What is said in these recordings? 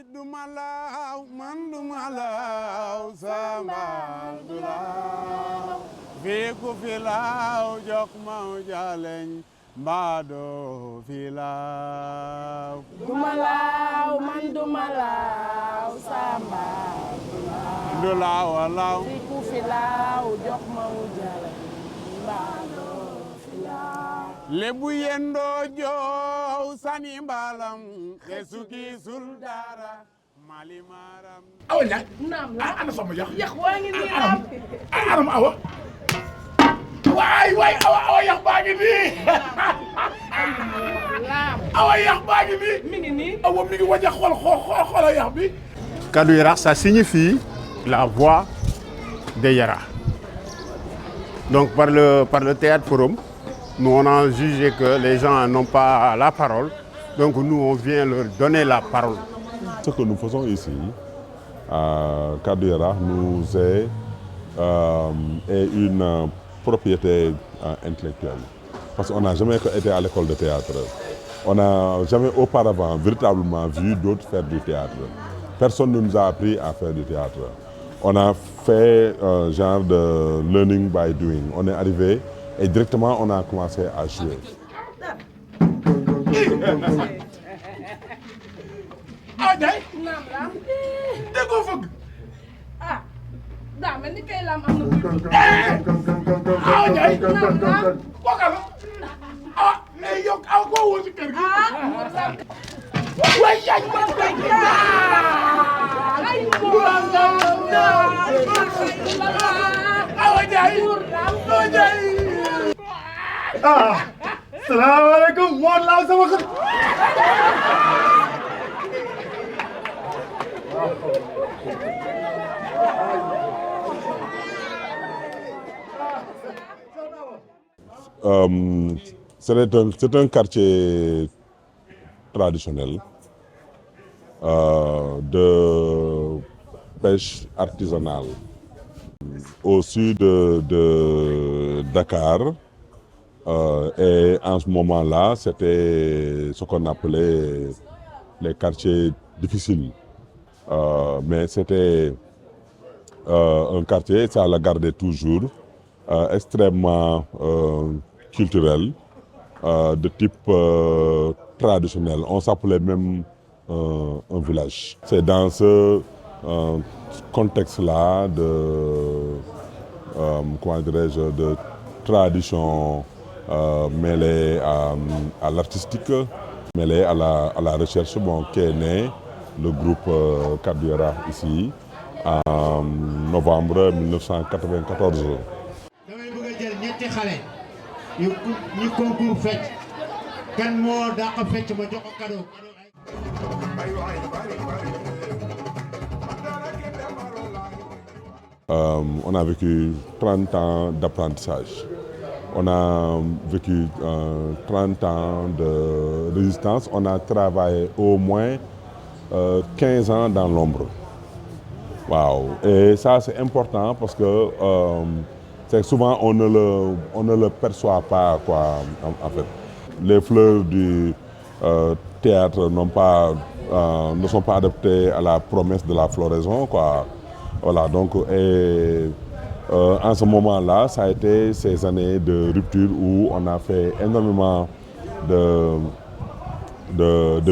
duma laaw man duma laaw Samba du laaw fii ku fi laaw jok maw jaleñ mbaado fi laaw duma laaw man duma laaw Samba du laaw laaw fii ku fi laaw jok maw jaleñ mbaado fi laaw lebu yendoo joow sani mbalam te suki sul dara mali maram Awa Ndiaye. naam la ana sama yax. yax waa ngi nii naam. anam Awa. waay Awa yax baa ngi nii. laam. Awa yax baa ngi nii. mi ngi nii. Awa mi ngi waja xool yax bi. Kaddu Yara, ça signifie la voix des Yara. Donc par le théâtre forum, nous on a jugé que les gens n'ont pas la parole, donc nous on vient leur donner la parole. Ce que nous faisons ici, à Kaddu Yara, nous est une propriété intellectuelle. Parce qu'on n'a jamais été à l'école de théâtre. On n'a jamais auparavant véritablement vu d'autres faire du théâtre. Personne ne nous a appris à faire du théâtre. On a fait un genre de learning by doing. On est arrivé et directement on a commencé à jouer. Awa Ndiaye. naam laam. déggoo fëgg. ah daa mel ni kay laam am na. Awa Ndiaye. naam laam. kooka la. Awa yow Awa koo woo si kër gi. waay yaay ma koy ay Awa Ndiaye. Awa Ndiaye. salaamaaleykum moo laaw sama kër. C'est un quartier traditionnel de pêche artisanale. Au sud de Dakar, et en ce moment-là, c'était ce qu'on appelait les quartiers difficiles. Mais c'était un quartier, ça le gardait toujours, extrêmement culturel, de type traditionnel. On s'appelait même un village. C'est dans ce contexte-là comment dirais-je, de tradition mêlée à l'artistique, mêlée à la recherche, qu'est né le groupe Kaddu Yara ici en novembre 1994. damay bëgg a jël ñetti xale ñu concours fecc kan moo dàq fecc ma jox ko cadeau. On a vécu 30 ans d'apprentissage. On a vécu 30 ans de résistance. On a travaillé au moins 15 ans dans l'ombre. Wow. Et ça, c'est important parce que c'est souvent on ne le perçoit pas, quoi, en fait. Les fleurs du théâtre ne sont pas adaptées à la promesse de la floraison, quoi. Voilà, donc, en ce moment-là, ça a été ces années de rupture où on a fait énormément de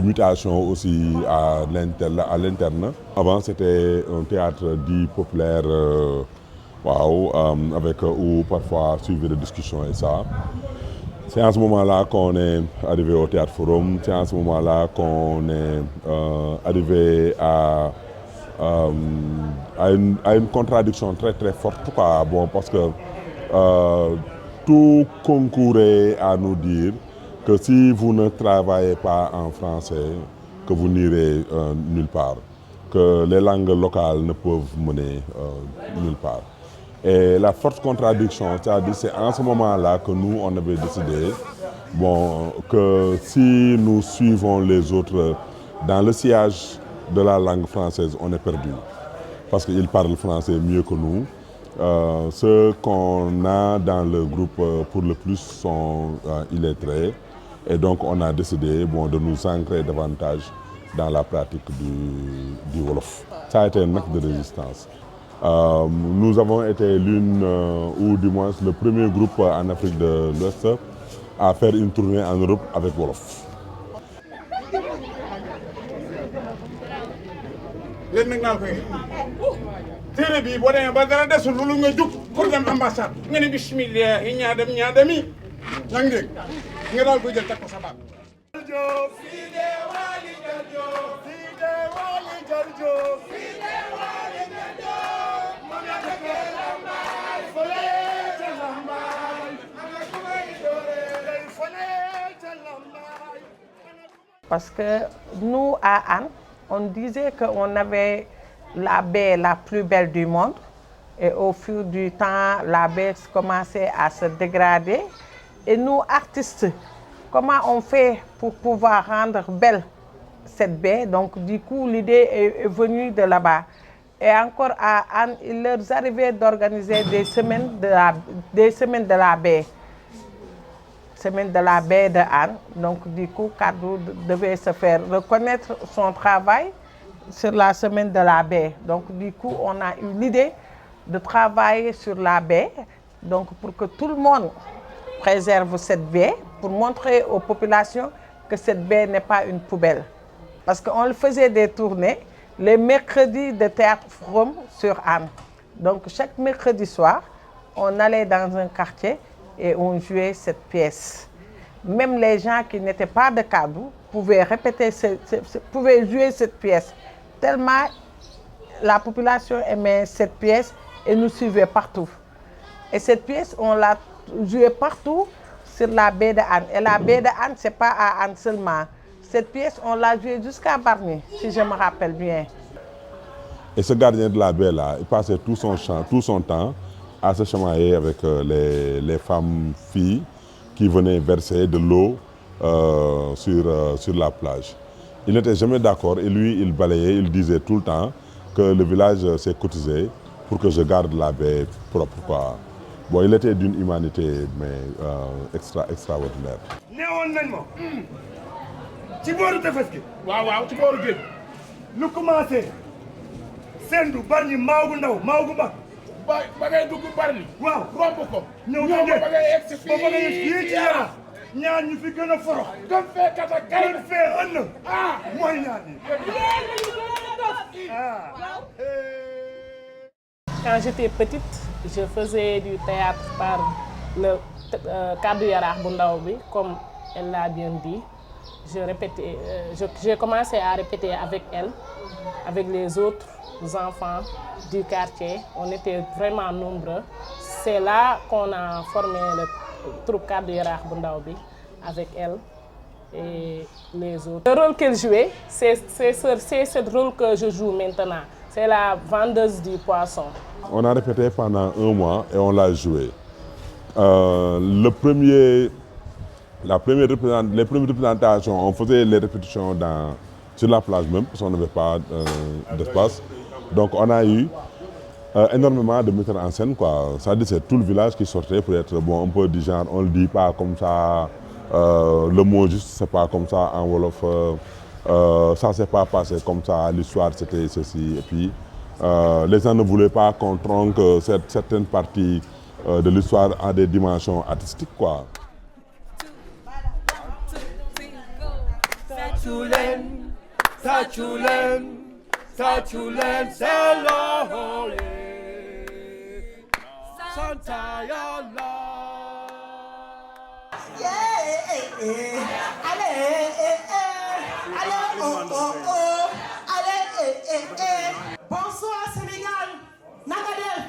mutations aussi à l'interne. Avant, c'était un théâtre dit populaire, avec où parfois suivaient des discussions et ça. C'est en ce moment-là qu'on est arrivé au Théâtre Forum, c'est en ce moment-là qu'on est arrivé à une contradiction très très forte, quoi. Bon, parce que tout concourait à nous dire que si vous ne travaillez pas en français, que vous n'irez nulle part, que les langues locales ne peuvent mener nulle part. Et la forte contradiction, c'est-à-dire c'est en ce moment-là que nous, on avait décidé que si nous suivons les autres dans le sillage de la langue française, on est perdu. Parce qu'ils parlent français mieux que nous. Ceux qu'on a dans le groupe, pour le plus, sont illettrés. Et donc, on a décidé de nous ancrer davantage dans la pratique du Wolof. Ça a été un acte de résistance. Nous avons été l'une, ou du moins le premier groupe en Afrique de l'Ouest à faire une tournée en Europe avec Wolof. leen nag naa koy téere bi boo demee ba dara desul lu nga jug pour dem ambassade nga ne bismillah yi ñaadam ñaadami yaa ngi dégg nga daal koy jël teg ko sa baat. Parce que nous, à Hann, on disait qu'on avait la baie la plus belle du monde. Et au fil du temps, la baie commençait à se dégrader. Et nous, artistes, comment on fait pour pouvoir rendre belle cette baie? Donc, du coup, l'idée est venue de là-bas. Et encore à Hann, il leur arrivait d'organiser des semaines de la baie. Semaine de la baie de Hann. Donc, du coup, Kaddu devait se faire reconnaître son travail sur la semaine de la baie. Donc, du coup, on a eu l'idée de travailler sur la baie, donc pour que tout le monde préserve cette baie, pour montrer aux populations que cette baie n'est pas une poubelle. Parce qu'on faisait des tournées les mercredis de Théâtre Forum sur Hann. Donc, chaque mercredi soir, on allait dans un quartier et on jouait cette pièce. Même les gens qui n'étaient pas de Kaddu pouvaient pouvaient jouer cette pièce. Tellement la population aimait cette pièce et nous suivait partout. Et cette pièce, on l'a jouée partout sur la baie de Hann. Et la baie de Hann, ce n'est pas à Hann seulement. Cette pièce, on l'a jouée jusqu'à Bargny, si je me rappelle bien. Et ce gardien de la baie là, il passait tout son temps à se chamailler avec les femmes filles qui venaient verser de l'eau sur la plage. Il n'était jamais d'accord et lui, il balayait, il disait tout le temps que le village s'est cotisé pour que je garde la baie propre, quoi. Bon, il était d'une humanité mais extraordinaire. neewoon nañ ma ci booru tefes gi waaw ci booru géej lu commencé Sendou Bargny Maagu Ndaw Maagu Mag ba ngay dugg Bargny waaw romb ko ñëw ba ngay egg si fii ci Yara ñaar ñu fi gën a forox gën fee kata gën fee ënn mooy ñaar ñi. Quand j'étais petite, je faisais du théâtre par le Kaddu Yaraax bu ndaw bi, comme elle l'a bien dit. J'ai commencé à répéter avec elle, avec les autres enfants du quartier. On était vraiment nombreux. C'est là qu'on a formé le troupe Kaddu Yaraax bu ndaw bi avec elle et les autres. Le rôle qu'elle jouait, c'est ce rôle que je joue maintenant. C'est la vendeuse du poisson. On a répété pendant 1 mois et on l'a joué. Les premières représentations, on faisait les répétitions sur la plage même, parce qu'on n'avait pas d'espace. Donc on a eu énormément de metteurs en scène, quoi. C'est-à-dire c'est tout le village qui sortait pour être bon, un peu du genre, on ne le dit pas comme ça, le mot juste, c'est pas comme ça en Wolof. Ça ne s'est pas passé comme ça, l'histoire c'était ceci. Et puis les gens ne voulaient pas qu'on tronque certaines parties de l'histoire à des dimensions artistiques, quoi. Bonsoir Sénégal, Nagadel.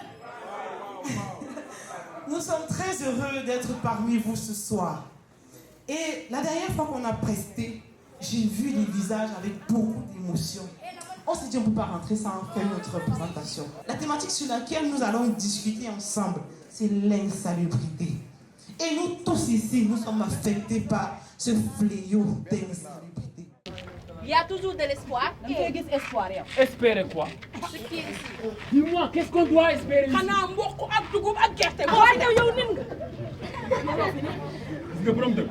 Nous sommes très heureux d'être parmi vous ce soir. Et la dernière fois qu'on a presté, j'ai vu les visages avec beaucoup d'émotion. On s'est dit on ne peut pas rentrer sans faire notre présentation. La thématique sur laquelle nous allons discuter ensemble, c'est l'insalubrité. Et nous tous ici, nous sommes affectés par ce fléau d'insalubrité. Il y a toujours de l'espoir. Espoir. Espérer quoi? Ce qui est ici. Dis-moi, qu'est-ce qu'on doit espérer ici? Xanaa mboq ak dugub ak gerte. Yow nin nga. Gis nga borom dëkk.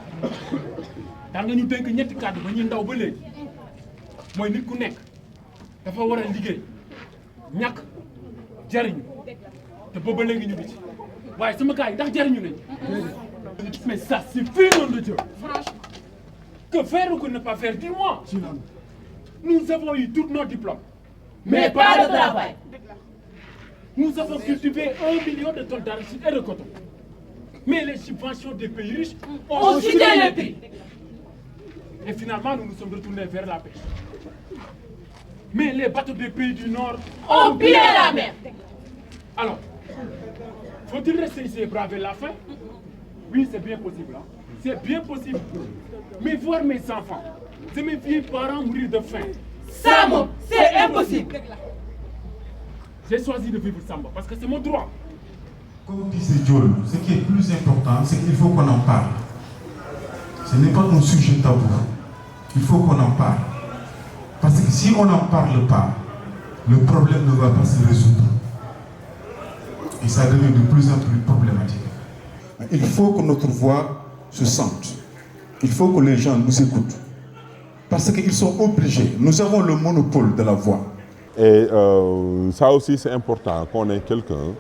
Daan nga ñu dénk ñetti kàddu ba ñuy ndaw ba léegi. mooy nit ku nekk dafa war a liggéey ñàkk jariñu te booba léegi ñu ngi ci waaye sama gars yi ndax jariñu nañ mais ça suffit nom de Dieu. Franchement. Que faire ou que ne pas faire, dis-moi. Nous avons eu tous nos diplômes. Mais pas de travail. Nous avons cultivé 1 million de tonnes d'arachide et de coton. Mais les subventions des pays riches ont chuté les prix. Et finalement, nous nous sommes retournés vers la pêche. Mais les bateaux des pays du Nord ont pillé la mer. Alors, faut-il rester ici et braver la faim? Oui, c'est bien possible. Hein? C'est bien possible. Mais voir mes enfants, c'est mes vieux parents mourir de faim. Samo, c'est impossible. J'ai choisi de vivre Samba parce que c'est mon droit. Comme disait Diol, ce qui est plus important, c'est qu'il faut qu'on en parle. Ce n'est pas un sujet tabou. Il faut qu'on en parle. Parce que si on n'en parle pas, le problème ne va pas se résoudre. Et ça devient de plus en plus problématique. Il faut que notre voix se sente. Il faut que les gens nous écoutent. Parce qu'ils sont obligés. Nous avons le monopole de la voix. Et ça aussi, c'est important qu'on ait quelqu'un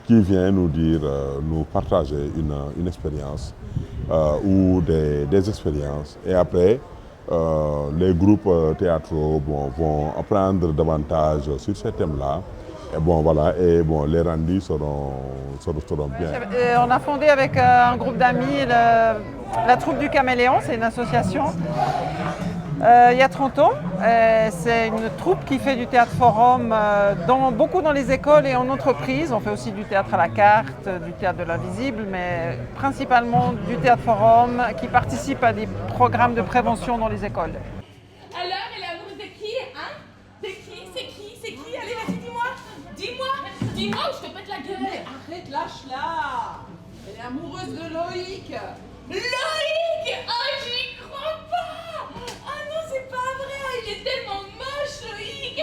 qui vient nous dire, nous partager une expérience ou des expériences. Et après, les groupes théâtraux vont apprendre davantage sur ces thèmes-là. Et bon, voilà, et bon, les rendus seront bien. On a fondé avec un groupe d'amis la troupe du Caméléon, c'est une association. Il y a 30 ans, c'est une troupe qui fait du théâtre forum beaucoup dans les écoles et en entreprise. On fait aussi du théâtre à la carte, du théâtre de l'invisible, mais principalement du théâtre forum qui participe à des programmes de prévention dans les écoles. Alors, elle est amoureuse de qui, hein? De qui? C'est qui? C'est qui? Allez, vas-y, dis-moi. Dis-moi. Dis-moi ou je te pète la gueule. Mais arrête, lâche-la. Elle est amoureuse de Loïc. Loïc! Oh, j'y crois pas! Ah non, c'est pas vrai! Il est tellement moche, Loïc!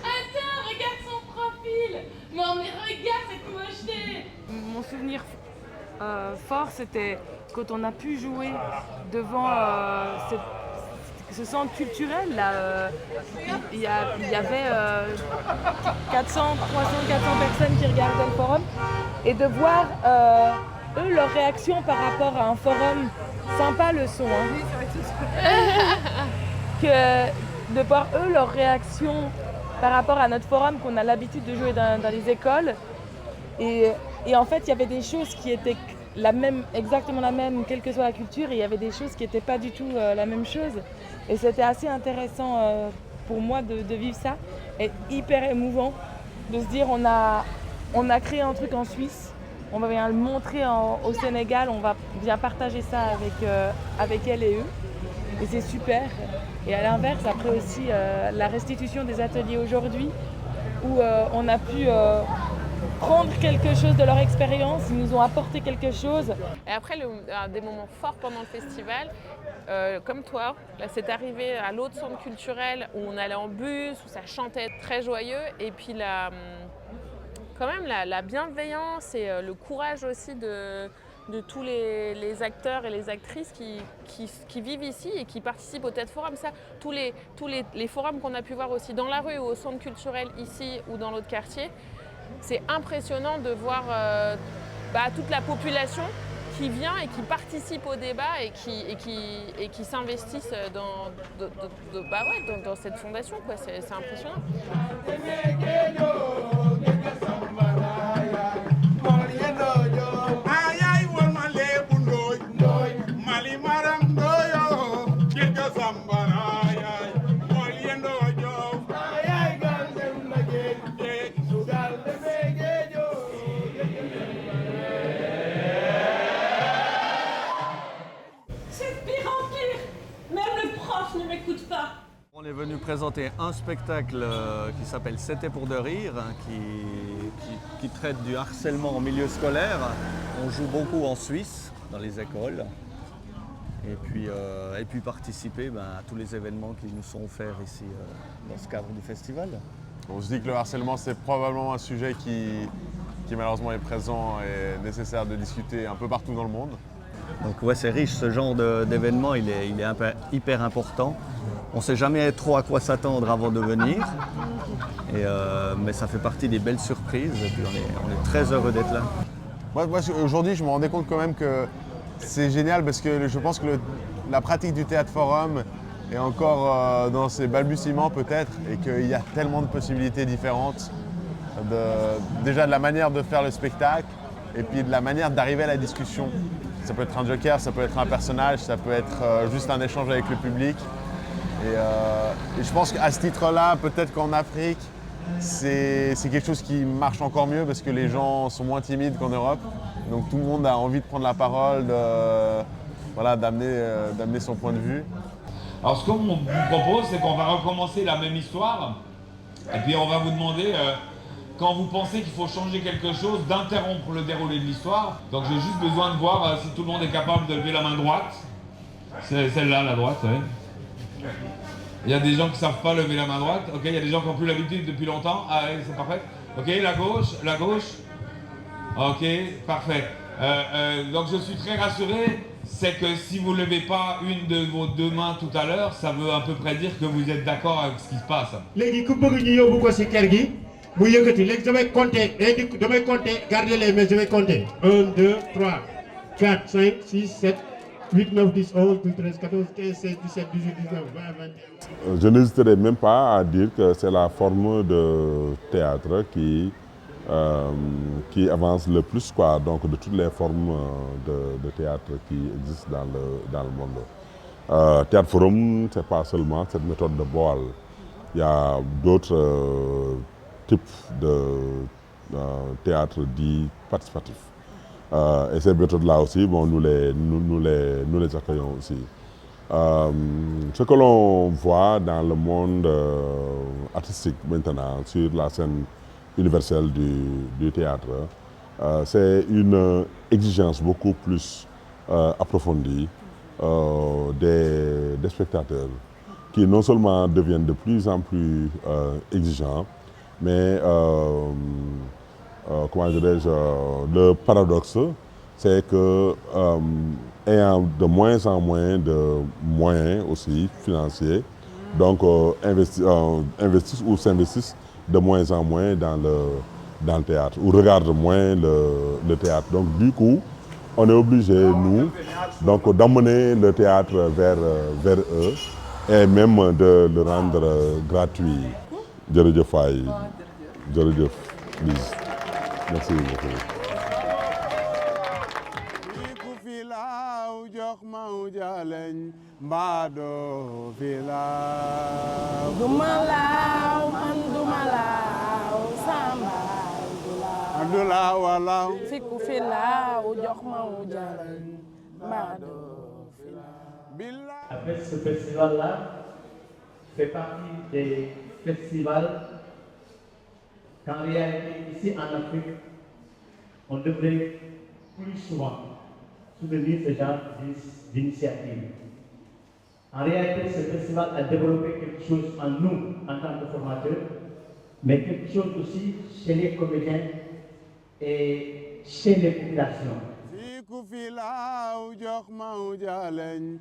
Attends, regarde son profil! Non, mais regarde cette mocheté! Mon souvenir fort, c'était quand on a pu jouer devant ce centre culturel. Là, il y avait 400 personnes qui regardaient le forum. Et de voir eux, leur réaction par rapport à un forum, sympa le son, que de voir eux, leur réaction par rapport à notre forum qu'on a l'habitude de jouer dans les écoles. Et en fait, il y avait des choses qui étaient exactement la même, quelle que soit la culture, et il y avait des choses qui n'étaient pas du tout la même chose. Et c'était assez intéressant pour moi de vivre ça, et hyper émouvant de se dire on a créé un truc en Suisse, on va bien le montrer au Sénégal, on va bien partager ça avec elle et eux. Et c'est super. Et à l'inverse, après aussi, la restitution des ateliers aujourd'hui, où on a pu prendre quelque chose de leur expérience, ils nous ont apporté quelque chose. Et après, des moments forts pendant le festival, comme toi, là, c'est arrivé à l'autre centre culturel où on allait en bus, où ça chantait très joyeux, et puis quand même la bienveillance et le courage aussi de tous les acteurs et les actrices qui vivent ici et qui participent au TED Forum. Ça, tous les forums qu'on a pu voir aussi dans la rue ou au centre culturel ici ou dans l'autre quartier, c'est impressionnant de voir toute la population qui vient et qui participe au débat et qui s'investissent dans cette fondation. C'est impressionnant. On est venu présenter un spectacle qui s'appelle C'était pour de rire, qui traite du harcèlement en milieu scolaire. On joue beaucoup en Suisse, dans les écoles, et puis participer à tous les événements qui nous sont offerts ici dans ce cadre du festival. On se dit que le harcèlement, c'est probablement un sujet qui malheureusement est présent et nécessaire de discuter un peu partout dans le monde. Donc ouais, c'est riche, ce genre d'événement, il est hyper important. On ne sait jamais trop à quoi s'attendre avant de venir, mais ça fait partie des belles surprises et puis on est très heureux d'être là. Moi aujourd'hui, je me rendais compte quand même que c'est génial parce que je pense que la pratique du théâtre forum est encore dans ses balbutiements peut-être et qu'il y a tellement de possibilités différentes, déjà de la manière de faire le spectacle et puis de la manière d'arriver à la discussion. Ça peut être un joker, ça peut être un personnage, ça peut être juste un échange avec le public. Et je pense qu'à ce titre-là, peut-être qu'en Afrique, c'est quelque chose qui marche encore mieux parce que les gens sont moins timides qu'en Europe. Donc tout le monde a envie de prendre la parole, d'amener son point de vue. Alors ce qu'on vous propose, c'est qu'on va recommencer la même histoire. Et puis on va vous demander, quand vous pensez qu'il faut changer quelque chose, d'interrompre le déroulé de l'histoire. Donc j'ai juste besoin de voir si tout le monde est capable de lever la main droite. C'est celle-là, la droite, oui. Il y a des gens qui ne savent pas lever la main droite. Ok, il y a des gens qui n'ont plus l'habitude depuis longtemps. Ah, c'est parfait. Ok, la gauche. Ok, parfait. Donc je suis très rassuré. C'est que si vous ne levez pas une de vos deux mains tout à l'heure, ça veut à peu près dire que vous êtes d'accord avec ce qui se passe. Léegi ku bëgg ñu yóbbu ko ci kër gi mu yëkkati léegi damay compter garder les mains, je vais compter 1 2 3 4 5 6 7 8 9 10 11 12 13 14 15 16 17 18 19 20 21. Je n'hésiterai même pas à dire que c'est la forme de théâtre qui avance le plus, quoi, donc de toutes les formes de théâtre qui existent dans le monde. Théâtre Forum, ce n'est pas seulement cette méthode de Boal. Il y a d'autres types de théâtre dits participatifs. Et ces méthodes-là aussi, bon, nous les accueillons aussi. Ce que l'on voit dans le monde artistique maintenant, sur la scène universelle du théâtre, c'est une exigence beaucoup plus approfondie des spectateurs qui non seulement deviennent de plus en plus exigeants, mais comment dirais-je, le paradoxe, c'est que ayant de moins en moins de moyens aussi financiers, donc investissent ou s'investissent de moins en moins dans le théâtre, ou regardent moins le théâtre. Donc du coup, on est obligé, nous, d'emmener le théâtre vers eux et même de le rendre gratuit. Jërëjëf Faye, jërëjëf Lise. Merci beaucoup. En fait, ce festival-là fait partie des festivals qu'en réalité, ici en Afrique, on devrait plus souvent soutenir ce genre d'initiative. En réalité, ce festival a développé quelque chose en nous, en tant que formateurs, mais quelque chose aussi chez les comédiens et chez les populations. Fiku fila, o jox ma o jalan,